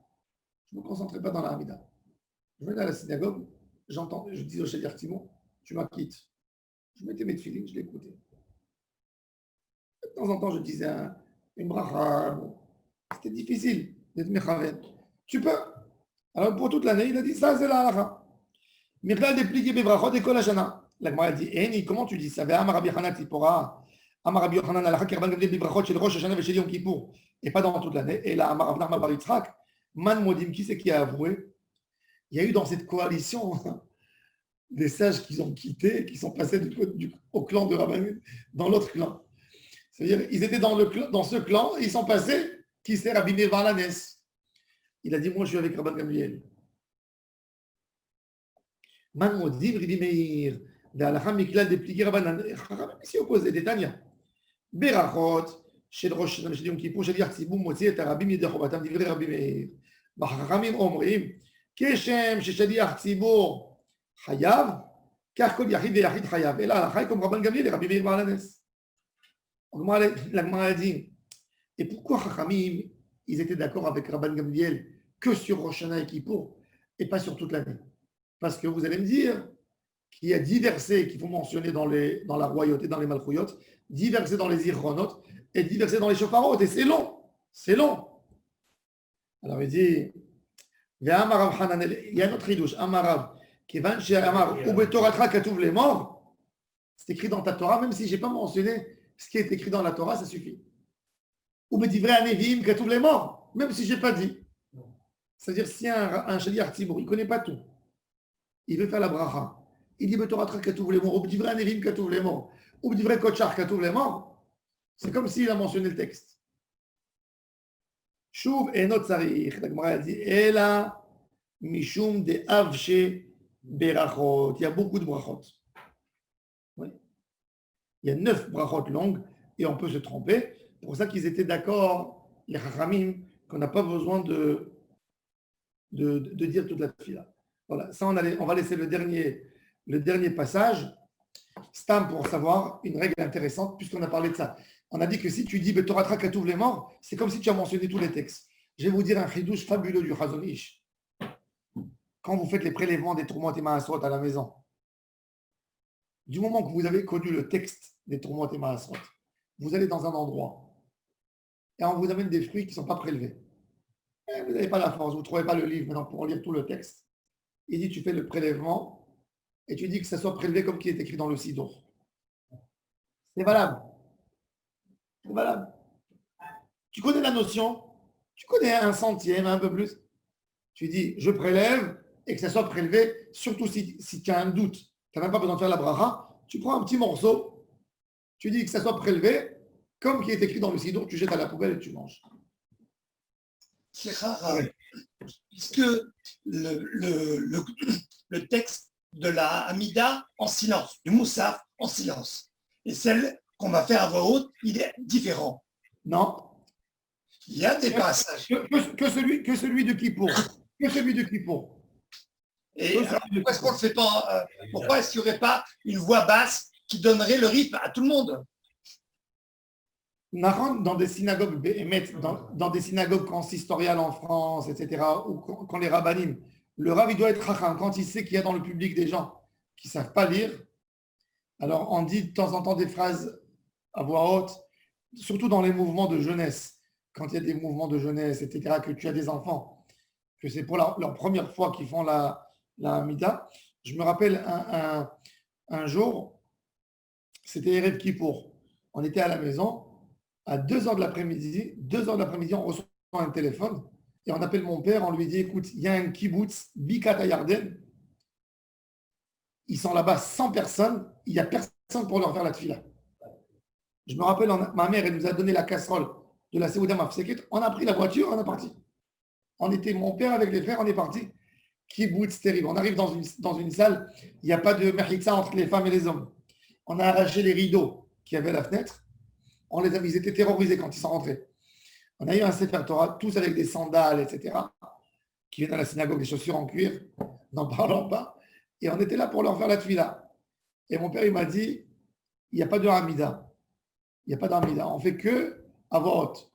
Speaker 1: Je ne me concentrais pas dans la Hamida. Je venais à la synagogue, j'entendais, je disais au Shaliach Timon, tu m'acquittes. Je mettais mes tefilines, je l'écoutais. De temps en temps, je disais une bracha. Bon. C'était difficile d'être mechaven. Tu peux. Alors pour toute l'année, il a dit ça, c'est la halakha. Mirla dépliqué bebrachot et kol hashana. La Gemara a dit, Eni, comment tu dis ça? Amar Rabbi Hanan Tzipora, Amar Rabbi Yochanan al-Hak et Rabban Gamliel bebrachot shel Rosh Hashanah v'shel Yom Kippour. Et pas dans toute l'année. Et là, Amar Rav Nachman bar Yitzhak, Man Modim, qui c'est qui a avoué? Il y a eu dans cette coalition des sages qui ont quitté, qui sont passés au clan de Rabban, dans l'autre clan. C'est-à-dire, ils étaient dans ce clan, et ils sont passés, qui s'est Rabbi Meir Bar Lanes. Il a dit, moi je suis avec Rabban Gamliel. Man Modim, Rabbi Meir, d'Alacham Miklal dépliqué Rabbanan, ici opposé, des Tanya. Berachot, Shel Rosh Hashanah, Shel Yom Kippour, Shel Yartzibou, Motzi et Rabbi Midechobatam, divrei Rabbi Meir. Bachachamim Omrim, Keshem, Sheshaliach Tzibur, Chayav, car Kol Yachid et Yachid Chayav. Et là, la comme Rabban Gamliel et Rabbi Meir Bar Lanes. La Gemara a dit, et pourquoi Chachamim, ils étaient d'accord avec Rabban Gamliel que sur Rosh Hashanah et Kippour et pas sur toute l'année? Parce que vous allez me dire qu'il y a 10 versets qu'il faut mentionner dans la royauté, dans les Malchouyot, 10 versets dans les Irchonot et 10 versets dans les Shofarot, et c'est long, c'est long. Alors il dit, il y a un autre ridouche, Amarav, qui est Vanché Amar, ou Betoratra Katouv les morts, c'est écrit dans ta Torah, même si je n'ai pas mentionné ce qui est écrit dans la Torah, ça suffit. Ou Bedivrei Anevim Katouv les morts, même si je n'ai pas dit. C'est-à-dire, si un Shaliach Tzibur, il ne connaît pas tout, il veut faire la bracha, il dit Betoratra Katouv les morts, ou Bedivrei Anevim Katouv les morts, ou Bedivrei Kochar Katouv les morts, c'est comme s'il a mentionné le texte. Shuv enot tzarich, la Gemara dit, Ela mishum de avshe berachot. Il y a beaucoup de brachot. Oui. Il y a 9 brachot longues et on peut se tromper. C'est pour ça qu'ils étaient d'accord, les Chachamim, qu'on n'a pas besoin de dire toute la tefila. Voilà, ça on va laisser le dernier passage. Stam pour savoir une règle intéressante, puisqu'on a parlé de ça. On a dit que si tu dis Betoratra Katouv les morts, c'est comme si tu as mentionné tous les textes. Je vais vous dire un chidouche fabuleux du Chazon Ish. Quand vous faites les prélèvements des tourmentes et maasrot à la maison, du moment que vous avez connu le texte des tourmentes et maasrot, vous allez dans un endroit et on vous amène des fruits qui ne sont pas prélevés. Et vous n'avez pas la force, vous ne trouvez pas le livre maintenant pour lire tout le texte. Il dit tu fais le prélèvement et tu dis que ça soit prélevé comme qui est écrit dans le Sidour. C'est valable. C'est valable. Tu connais la notion, tu connais un centième, un peu plus. Tu dis, je prélève et que ça soit prélevé, surtout si tu as un doute Tu n'as même pas besoin de faire la bracha. Tu prends un petit morceau, tu dis que ça soit prélevé, comme qui est écrit dans le sidour, tu jettes à la poubelle et tu manges.
Speaker 8: C'est rare. Puisque le texte de la Hamida en silence, du Moussaf en silence, et celle qu'on va faire à voix haute, il est différent.
Speaker 1: Non,
Speaker 8: Il y a des passages.
Speaker 1: que celui de Kippour. Que celui de Kippour.
Speaker 8: Et alors, pourquoi est-ce qu'on le fait pas pourquoi est-ce qu'il n'y aurait pas une voix basse qui donnerait le rythme à tout le monde?
Speaker 1: Naran, dans des synagogues, dans des synagogues consistoriales en France, etc., ou quand les rabbinim, le rav, il doit être racham. Quand il sait qu'il y a dans le public des gens qui ne savent pas lire, alors on dit de temps en temps des phrases à voix haute, surtout dans les mouvements de jeunesse. Quand il y a des mouvements de jeunesse, etc., que tu as des enfants, que c'est pour leur première fois qu'ils font la Hamida. Je me rappelle un jour, c'était Erev Kippour. On était à la maison, à 2h de l'après-midi, on reçoit un téléphone et on appelle mon père, on lui dit, écoute, il y a un kibbutz, Bikat à Yarden, ils sont là-bas 100 personnes, il n'y a personne pour leur faire la tefila. Je me rappelle, ma mère, elle nous a donné la casserole de la Seouda Mafseket, on a pris la voiture, on est parti. On était, mon père avec les frères, on est parti. Kibbutz terrible. On arrive dans une salle, il n'y a pas de mechitza entre les femmes et les hommes. On a arraché les rideaux qui avaient la fenêtre. Ils étaient terrorisés quand ils sont rentrés. On a eu un Sefer Torah, tous avec des sandales, etc., qui viennent à la synagogue, des chaussures en cuir, n'en parlons pas. Et on était là pour leur faire la tefila. Et mon père, il m'a dit, il n'y a pas de Hamida. Il n'y a pas d'Hamida. On fait que à voix haute.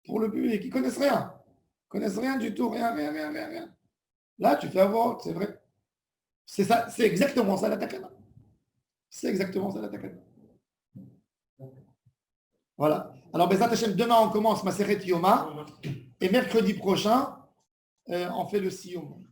Speaker 1: Pour le public, ils ne connaissent rien. Ils ne connaissent rien du tout, rien. Là, tu fais à voix haute, c'est vrai. C'est ça, c'est exactement ça la takana. C'est exactement ça la takana. Voilà. Alors, Bezat Hashem, demain, on commence Maseret Yoma. Et mercredi prochain, on fait le Siyum.